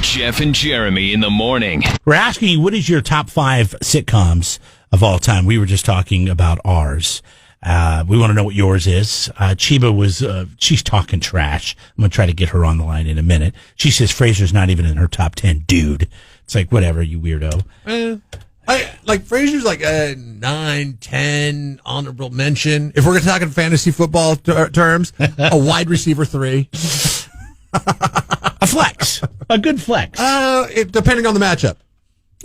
Jeff and Jeremy in the morning. We're asking you, what is your top 5 sitcoms of all time? We were just talking about ours. We want to know what yours is. Cheeba was, she's talking trash. I'm going to try to get her on the line in a minute. She says Frasier's not even in her top 10. Dude. It's like, whatever, you weirdo. Frasier's like a 9, 10 honorable mention. If we're going to talk in fantasy football terms, a wide receiver 3. A flex. A good flex. Depending on the matchup.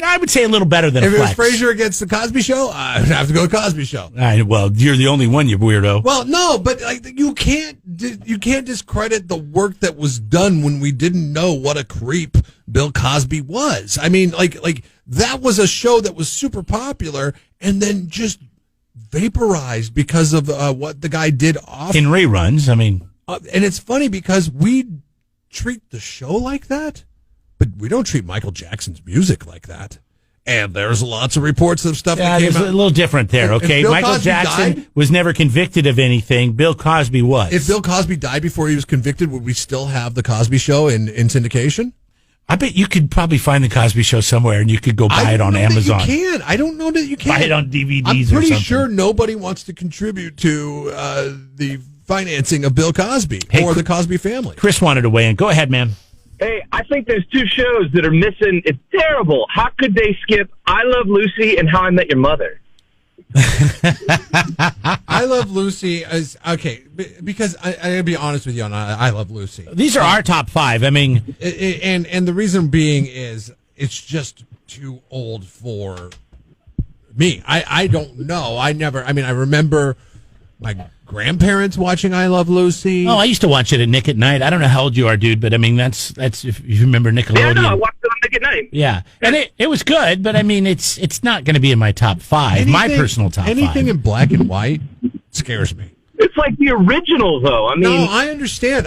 I would say a little better than a flex. If it was Frasier against the Cosby Show, I would have to go with Cosby Show. Well, you're the only one, you weirdo. Well, no, but you can't discredit the work that was done when we didn't know what a creep Bill Cosby was. I mean, like that was a show that was super popular and then just vaporized because of what the guy did off in reruns. I mean, and it's funny because we treat the show like that. But we don't treat Michael Jackson's music like that. And there's lots of reports of stuff that came out. A little different there, okay? Michael Jackson was never convicted of anything. Bill Cosby was. If Bill Cosby died before he was convicted, would we still have the Cosby Show in syndication? I bet you could probably find the Cosby Show somewhere and you could go buy it on Amazon. You can. I don't know that you can. Buy it on DVDs or something. I'm pretty sure nobody wants to contribute to the financing of Bill Cosby or the Cosby family. Chris wanted to weigh in. Go ahead, man. Hey, I think there's 2 shows that are missing. It's terrible. How could they skip I Love Lucy and How I Met Your Mother? I Love Lucy is okay because I gotta be honest with you on I Love Lucy. These are our top 5. I mean, and the reason being is it's just too old for me. I don't know. I remember my grandparents watching I Love Lucy. Oh, I used to watch it at Nick at Night. I don't know how old you are, dude, but I mean that's if you remember Nickelodeon. Yeah, no, I watched it on Nick at Night. Yeah, and it was good, but I mean it's not going to be in my top 5. My personal top 5. Anything in black and white scares me. It's like the original, though. I mean, no, I understand,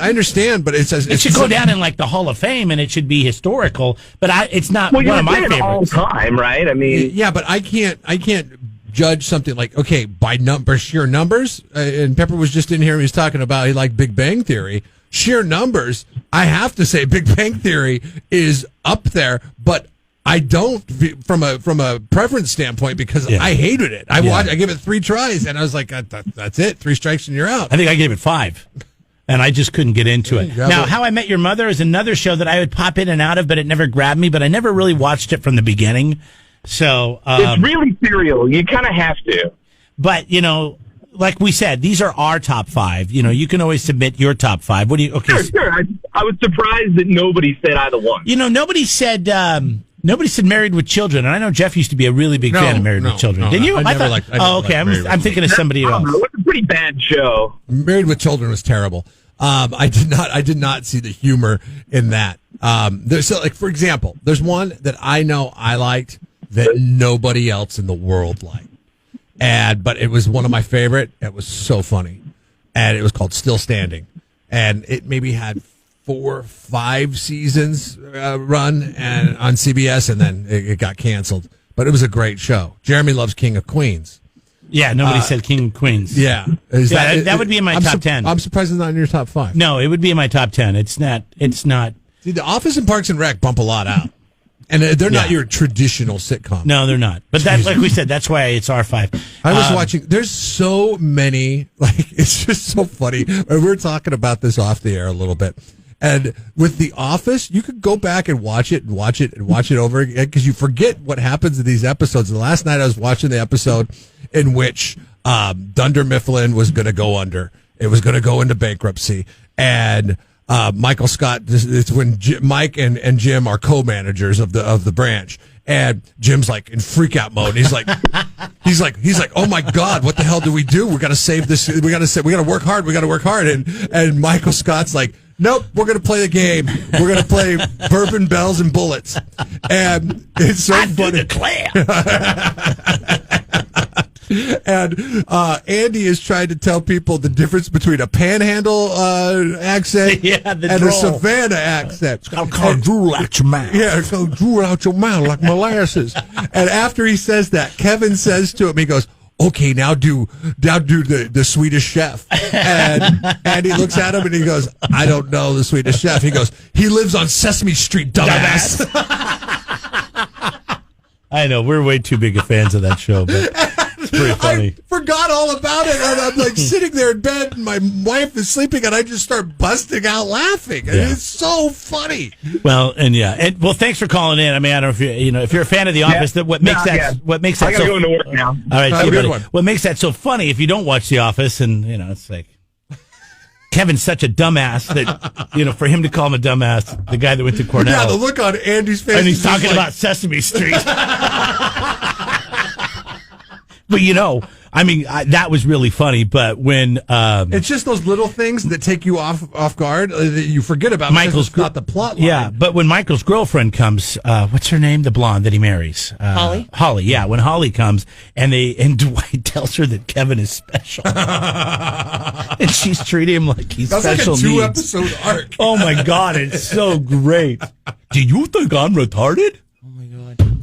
but it should go down in like the Hall of Fame, and it should be historical. But it's not one of my favorites all time, right? I mean, yeah, but I can't judge something like, okay, by sheer numbers, and Pepper was just in here, he was talking about he liked Big Bang Theory. Sheer numbers, I have to say Big Bang Theory is up there, but I don't from a preference standpoint because I hated it. I gave it 3 tries, and I was like, that's it, 3 strikes and you're out. I think I gave it 5. And I just couldn't get into it. Now, How I Met Your Mother is another show that I would pop in and out of, but it never grabbed me, but I never really watched it from the beginning. So it's really serial. You kind of have to. But, like we said, these are our top 5. You can always submit your top 5. What do you? Okay, sure. I was surprised that nobody said either one. Nobody said Married with Children, and I know Jeff used to be a really big fan of Married with Children. Didn't you? I'm thinking of somebody else. It was a pretty bad show. Married with Children was terrible. I did not see the humor in that. For example, there's one that I know I liked that nobody else in the world liked. But it was one of my favorite. It was so funny. And it was called Still Standing. And it maybe had 4 or 5 seasons run and on CBS, and then it got canceled. But it was a great show. Jeremy loves King of Queens. Yeah, nobody said King of Queens. Yeah. That would be in my top 10. I'm surprised it's not in your top 5. No, it would be in my top 10. It's not. See, The Office and Parks and Rec bump a lot out. And they're not your traditional sitcom. No, they're not. But like we said, that's why it's our 5. I was watching. There's so many. It's just so funny. We were talking about this off the air a little bit. And with The Office, you could go back and watch it over again because you forget what happens in these episodes. And last night I was watching the episode in which Dunder Mifflin was going to go under. It was going to go into bankruptcy. And Michael Scott, it's when Mike and Jim are co-managers of the branch, and Jim's like in freak out mode. He's like, oh my God, what the hell do we do? We got to save this. We got to work hard. We got to work hard. And Michael Scott's like, nope, we're going to play the game. We're going to play bourbon, bells, and bullets. And it's so funny. And Andy is trying to tell people the difference between a panhandle accent and a Savannah accent. It's called drool out your mouth. Yeah, it's called drool out your mouth like molasses. And after he says that, Kevin says to him, he goes, okay, now do the Swedish Chef. And Andy looks at him and he goes, I don't know the Swedish Chef. He goes, he lives on Sesame Street, dumbass. I know, we're way too big of fans of that show, but it's pretty funny. I forgot all about it, and I'm like sitting there in bed, and my wife is sleeping, and I just start busting out laughing. And it's so funny. Well, well, thanks for calling in. I mean, I don't know if you're a fan of The Office. What makes that I gotta go into work now. All right, Have a good one. What makes that so funny if you don't watch The Office, and it's like Kevin's such a dumbass that for him to call him a dumbass, the guy that went to Cornell. Yeah, the look on Andy's face, and he's talking about Sesame Street. But that was really funny. But when it's just those little things that take you off guard that you forget about. Michael's not the plot line. Yeah, but when Michael's girlfriend comes, what's her name? The blonde that he marries, Holly. Holly, yeah. When Holly comes and Dwight tells her that Kevin is special, and she's treating him like he's special. That's like a 2-episode arc. Oh my God, it's so great. Do you think I'm retarded?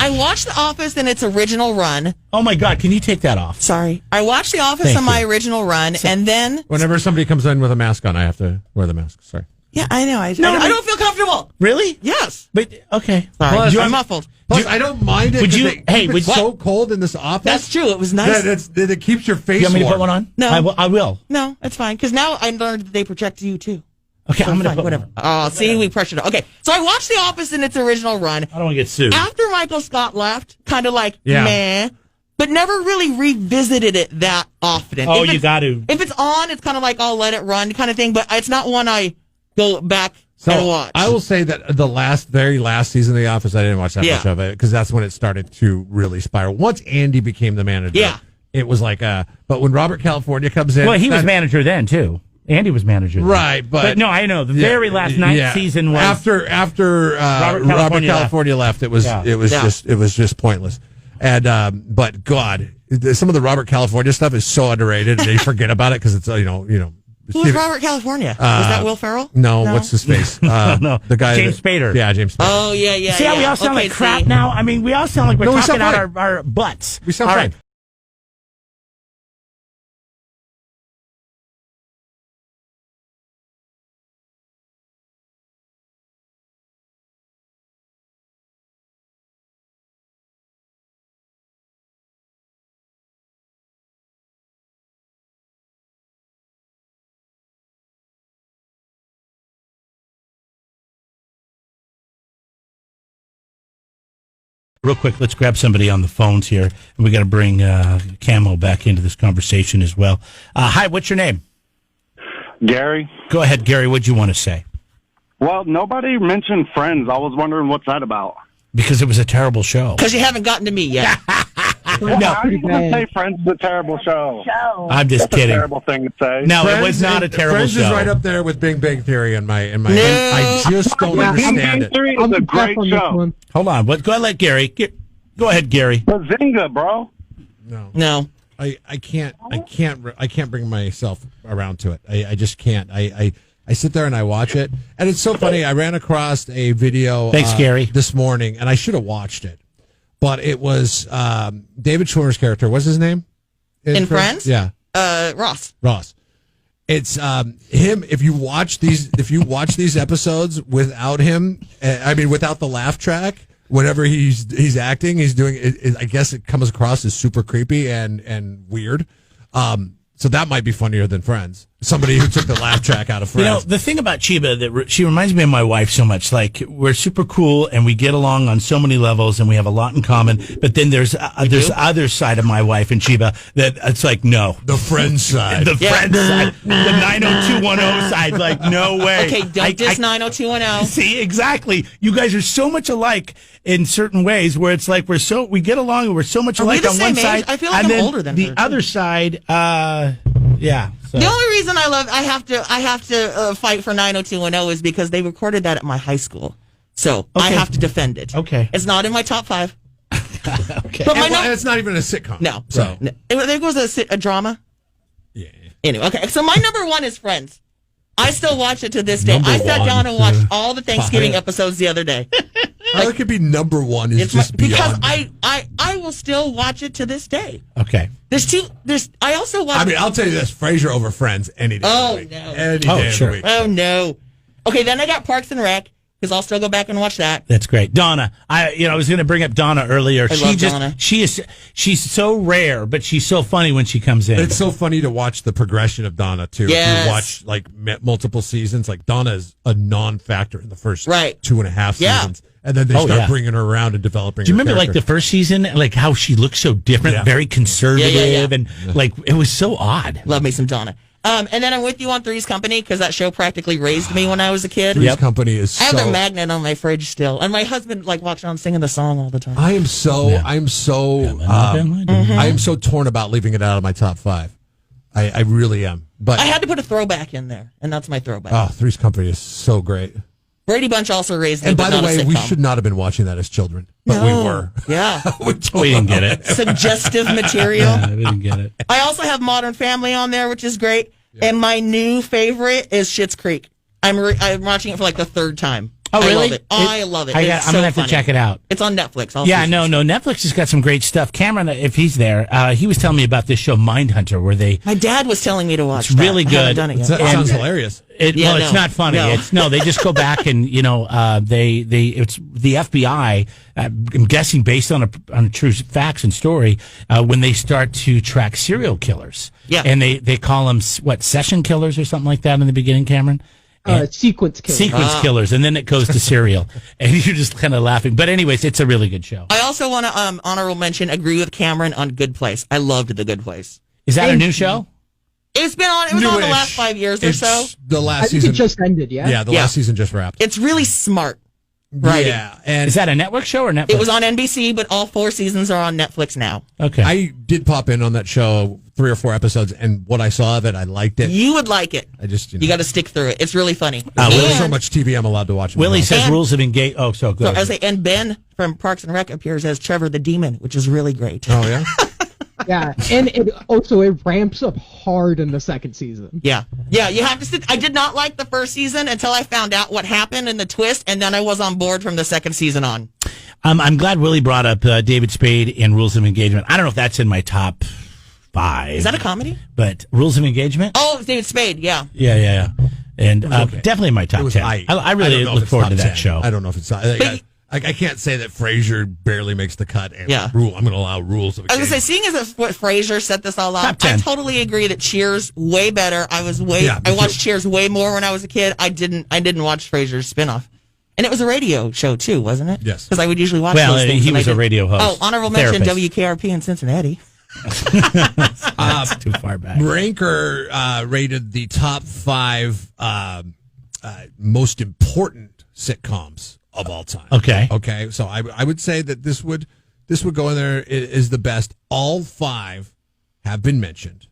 I watched The Office in its original run. Oh my God, can you take that off? Sorry. I watched The Office in my original run, and then... Whenever somebody comes in with a mask on, I have to wear the mask. Sorry. Yeah, I know. I don't feel comfortable. Really? Yes. But, okay. Sorry. I'm muffled. Plus, I don't mind it. It's so cold in this office. That's true. It was nice. That it keeps your face warm. You want me to warm. put one on? No. I will. No, it's fine. Because now I learned that they project you, too. Okay, so I'm going to put whatever. Oh, see, we pressured it. Okay, so I watched The Office in its original run. I don't want to get sued. After Michael Scott left, kind of like, meh, but never really revisited it that often. Oh, you got to. If it's on, it's kind of like, I'll let it run kind of thing, but it's not one I go back and watch. I will say that the very last season of The Office, I didn't watch that much of it, because that's when it started to really spiral. Once Andy became the manager, it was like, but when Robert California comes in... Well, he was manager then, too. Andy was manager then. Right, but no, I know the very last ninth season was after Robert California left. It was just pointless. And but God, some of the Robert California stuff is so underrated, and they forget about it because it's Who's Robert California? Was that Will Ferrell? No, what's his face? No, the guy James Spader. Yeah, James Spader. Oh yeah. See how we all sound like crap now? I mean, we all sound like we're talking out our butts. We sound fine. Real quick, let's grab somebody on the phones here. And we got to bring Camo back into this conversation as well. Hi, what's your name? Gary. Go ahead, Gary. What'd you want to say? Well, nobody mentioned Friends. I was wondering what's that about. Because it was a terrible show. Because you haven't gotten to me yet. Well, no, how are you going to say Friends is a terrible show? I'm just kidding. That's a terrible thing to say. No, Friends, it was not a terrible Friends show. Friends is right up there with Big Bang Theory in my. No. I just don't understand Big Bang Theory is a great show. Hold on. Go ahead, let Gary. Go ahead, Gary. Bazinga, bro. No. I can't bring myself around to it. I just can't. I sit there and I watch it, and it's so funny. I ran across a video this morning, and I should have watched it, but it was David Schwimmer's character. What's his name in Friends? Yeah, Ross. It's him. If you watch these episodes without him, without the laugh track. Whenever he's acting, he's doing it. I guess it comes across as super creepy and weird. So that might be funnier than Friends. Somebody who took the laugh track out of Friends. The thing about Cheeba, that she reminds me of my wife so much. Like, we're super cool and we get along on so many levels and we have a lot in common. But then there's other side of my wife and Cheeba that it's like, no. The Friends side. The Friends side. The 90210 side. Like, no way. Okay, don't diss 90210. See, exactly. You guys are so much alike in certain ways where it's like we get along and we're so much alike on one side. I feel like I'm older than her. The other side, yeah. So. The only reason I have to fight for 90210 is because they recorded that at my high school, so I have to defend it. Okay, it's not in my top 5. Okay, but it's not even a sitcom. No, so no. There goes a drama. Yeah. Anyway, okay. So my number 1 is Friends. I still watch it to this day. I sat down and watched all the Thanksgiving episodes the other day. How it could be number 1 is just because beyond. I will still watch it to this day. Okay. I also watch. I mean, I'll tell you this: Frasier over Friends any day. Oh, of the week. no. Any day of the week. Oh no. Okay, then I got Parks and Rec because I'll still go back and watch that. That's great. Donna, I was going to bring up Donna earlier. I love Donna. She's so rare, but she's so funny when she comes in. It's so funny to watch the progression of Donna too. Yes. If you watch like multiple seasons, like Donna is a non-factor in the first 2.5 seasons, and then they start bringing her around and developing. Do you remember character. like the first season, like how she looked so different, very conservative, and like it was so odd. Love me some Donna. And then I'm with you on Three's Company because that show practically raised me when I was a kid. Three's Company is I have the magnet on my fridge still, and my husband like walks around singing the song all the time. I am so torn about leaving it out of my top 5. I really am. But I had to put a throwback in there, and that's my throwback. Oh, Three's Company is so great. Brady Bunch also raised me. And by but the not a way, we sitcom. should not have been watching that as children, but we were. Yeah. We didn't get it. Suggestive material. Yeah, we didn't get it. I also have Modern Family on there, which is great. Yeah. And my new favorite is Schitt's Creek. I'm watching it for like the 3rd time. Oh, really? I love it. I'm going to have to check it out. It's on Netflix. Netflix has got some great stuff. Cameron, if he's there, he was telling me about this show Mindhunter, where My dad was telling me to watch It's really good. I haven't done it yet. That sounds hilarious. It's not funny. No. They just go back and, it's the FBI, I'm guessing based on a true facts and story, when they start to track serial killers. Yeah. And they call them, session killers or something like that in the beginning, Cameron? Sequence killers. Killers, and then it goes to serial, and you're just kind of laughing. But anyways, it's a really good show. I also want to honorable mention, agree with Cameron on Good Place. I loved The Good Place. Is that a new show? It was on the last 5 years or so. The last I think season it just ended, yeah? Yeah, the last season just wrapped. It's really smart. Right. Yeah. And is that a network show or Netflix? It was on NBC, but all 4 seasons are on Netflix now. Okay. I did pop in on that show 3 or 4 episodes, and what I saw of it, I liked it. You would like it. I just, you got to stick through it. It's really funny. There's so much TV I'm allowed to watch. Willie says rules of engagement. Oh, so good. So I was like, and Ben from Parks and Rec appears as Trevor the Demon, which is really great. Oh, yeah? Yeah, and it ramps up hard in the 2nd season. Yeah, you have to sit. I did not like the 1st season until I found out what happened and the twist, and then I was on board from the 2nd season on. I'm glad Willie brought up David Spade and Rules of Engagement. I don't know if that's in my top 5. Is that a comedy? But Rules of Engagement? Oh, it's David Spade, yeah. Yeah. And definitely in my top 10. I really look forward to that show. I don't know if it's... I can't say that Frasier barely makes the cut. And I'm going to allow Rules of Engagement. I was going to say, seeing as what Frasier set this all up, I totally agree that Cheers way better. I watched Cheers way more when I was a kid. I didn't watch Frasier's spinoff. And it was a radio show too, wasn't it? Yes. Because I would usually watch those things. He was a radio host. Oh, honorable mention WKRP in Cincinnati. That's too far back. Ranker rated the top 5 most important sitcoms of all time. Okay. So I would say that this would go in there is the best. All 5 have been mentioned.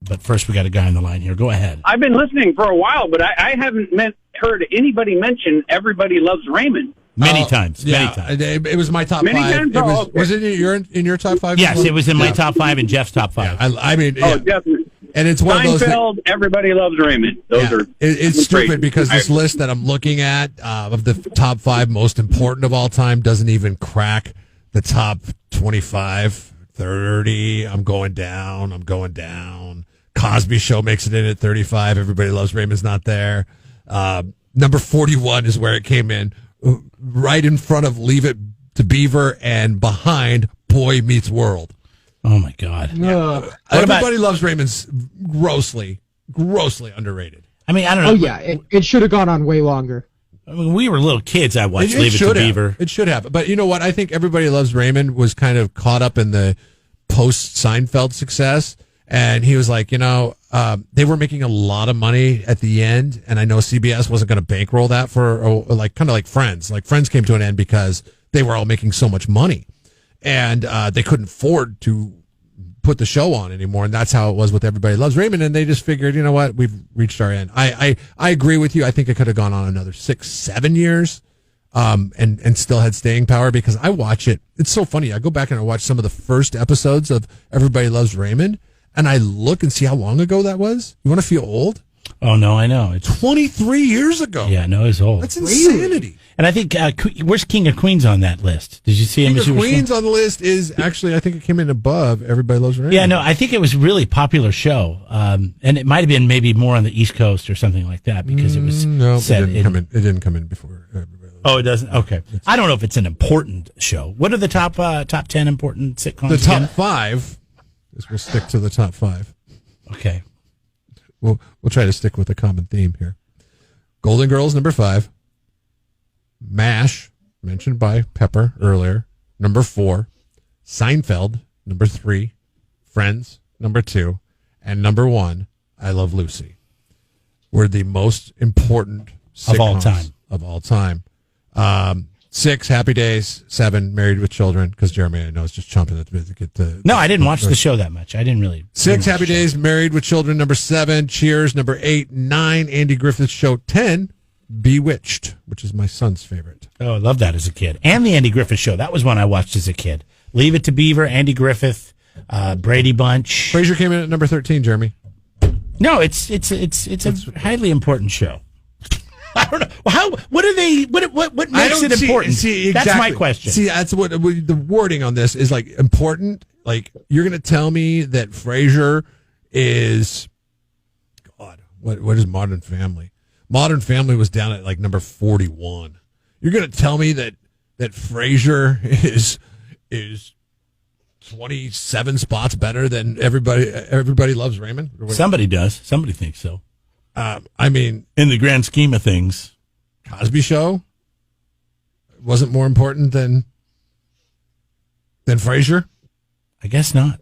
But first, we got a guy on the line here. Go ahead. I've been listening for a while, but I haven't heard anybody mention Everybody Loves Raymond. Many times. It was my top 5. Times? Was it in your top 5? Yes, it was in my top 5 and Jeff's top 5. Yeah, definitely. And it's one of those. Everybody Loves Raymond. Those are. It's stupid because this list that I'm looking at of the top 5 most important of all time doesn't even crack the top 25, 30. I'm going down. Cosby Show makes it in at 35. Everybody Loves Raymond's not there. Number 41 is where it came in, right in front of Leave It to Beaver and behind Boy Meets World. Oh my God! Everybody Loves Raymond's grossly underrated. I mean, I don't know. Oh yeah, it should have gone on way longer. I mean, we were little kids. I watched Leave It to Beaver. It should have. But you know what? I think Everybody Loves Raymond was kind of caught up in the post-Seinfeld success. And he was like, they were making a lot of money at the end. And I know CBS wasn't going to bankroll that for kind of like Friends. Like Friends came to an end because they were all making so much money. And they couldn't afford to put the show on anymore, and that's how it was with Everybody Loves Raymond. And they just figured, you know what, we've reached our end. I agree with you. I think it could have gone on another 6-7 years, and still had staying power, because I watch it. It's so funny. I go back and I watch some of the first episodes of Everybody Loves Raymond, and I look and see how long ago that was. You want to feel old? Oh, no, I know. It's 23 years ago. Yeah, no, it's old. That's insanity. And I think, where's King of Queens on that list? Did you see him? King of Queens on the list is actually, I think it came in above Everybody Loves Raymond. Yeah, no, I think it was a really popular show. And it might have been maybe more on the East Coast or something like that, because it was set it didn't come in before Everybody Loves Raymond. Oh, it doesn't? Okay. I don't know if it's an important show. What are the top 10 important sitcoms? The top again? 5, we'll stick to the top 5. Okay. We'll try to stick with a common theme here. Golden Girls, number 5. MASH, mentioned by Pepper earlier, number 4. Seinfeld, number 3. Friends, number 2. And number 1, I Love Lucy. Were the most important sitcoms of all time. 6, Happy Days. 7, Married with Children, because Jeremy, I know, is just chomping at the bit to get the... No, I didn't watch the show that much. I didn't really... 6, Happy Days, Married with Children, number 7. Cheers, number 8. 9, Andy Griffith's Show. 10, Bewitched, which is my son's favorite. Oh, I loved that as a kid. And the Andy Griffith Show. That was one I watched as a kid. Leave It to Beaver, Andy Griffith, Brady Bunch. Frasier came in at number 13, Jeremy. No, it's a highly important show. I don't know. What are they? What makes it important? See, exactly. That's my question. See, that's what the wording on this is, like, important. Like, you're going to tell me that Frasier is, God, what is Modern Family? Modern Family was down at like number 41. You're going to tell me that Frasier is 27 spots better than Everybody Loves Raymond? Somebody does. Somebody thinks so. I mean, in the grand scheme of things, Cosby Show wasn't more important than Frasier? I guess not.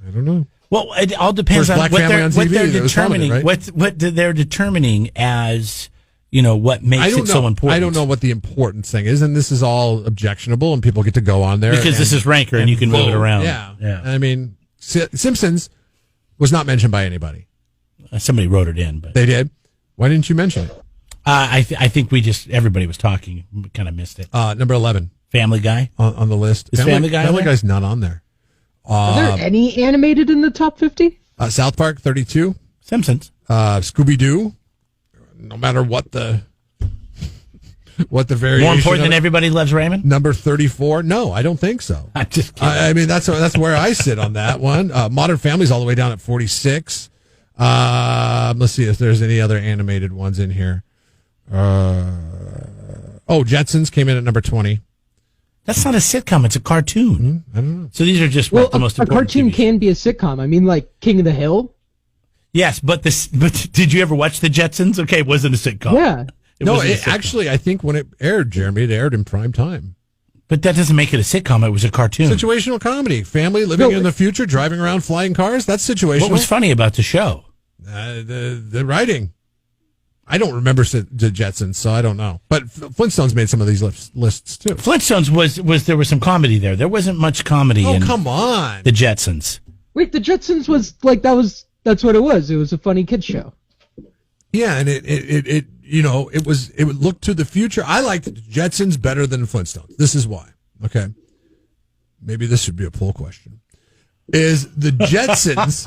I don't know. Well, it all depends on what they're determining. Right? What they're determining as, what makes it so important. I don't know what the important thing is, and this is all objectionable, and people get to go on there because this is Ranker, and you can move it around. Yeah. I mean, Simpsons was not mentioned by anybody. Somebody wrote it in, but they did. Why didn't you mention it? I think everybody was talking, kind of missed it. Number 11, Family Guy on the list. Is Family Guy? Family Guy's not on there. Are there any animated in the top 50? South Park, 32. Simpsons. Scooby Doo. No matter what the variation. More important than Everybody Loves Raymond? Number 34. No, I don't think so. I'm just kidding. I mean, that's where I sit on that one. Modern Family's all the way down at 46. Let's see if there's any other animated ones in here. Jetsons came in at number 20. That's not a sitcom. It's a cartoon. I don't know. So these are just the most important. A cartoon TVs. can be a sitcom. I mean, like King of the Hill. Yes, but did you ever watch the Jetsons? Okay, it wasn't a sitcom. Yeah. Actually, I think when it aired, Jeremy, it aired in prime time. But that doesn't make it a sitcom. It was a cartoon. Situational comedy. Family living in the future, driving around flying cars. That's situational. What was funny about the show? The writing. I don't remember the Jetsons, so I don't know. But Flintstones made some of these lists too. Flintstones was there was some comedy there. There wasn't much comedy. Oh, in come on. The Jetsons. Wait, the Jetsons was like that's what it was. It was a funny kids show. Yeah, and it would look to the future. I liked the Jetsons better than Flintstones. This is why. Okay. Maybe this should be a poll question. Is the Jetsons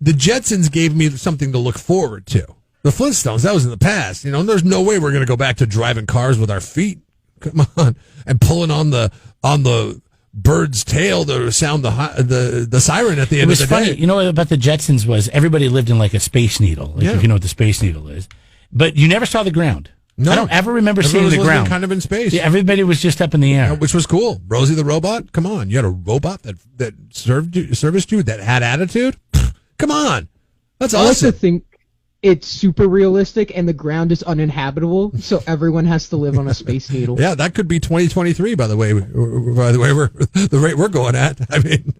the Jetsons gave me something to look forward to. The Flintstones, that was in the past. There's no way we're going to go back to driving cars with our feet. Come on. And pulling on the bird's tail to sound the siren at the end of the day. It was funny. You know what about the Jetsons was everybody lived in like a space needle. If you know what the space needle is. But you never saw the ground. No. I don't ever remember seeing the ground. Kind of in space. Yeah, everybody was just up in the air. Which was cool. Rosie the robot? Come on. You had a robot that serviced you, that had attitude? Come on. That's awesome. I also think it's super realistic and the ground is uninhabitable, so everyone has to live on a space needle. Yeah, that could be 2023, by the way. The rate we're going at. I mean...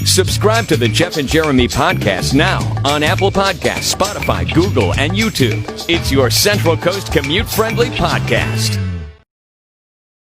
Subscribe to the Jeff and Jeremy podcast now on Apple Podcasts, Spotify, Google, and YouTube. It's your Central Coast commute-friendly podcast.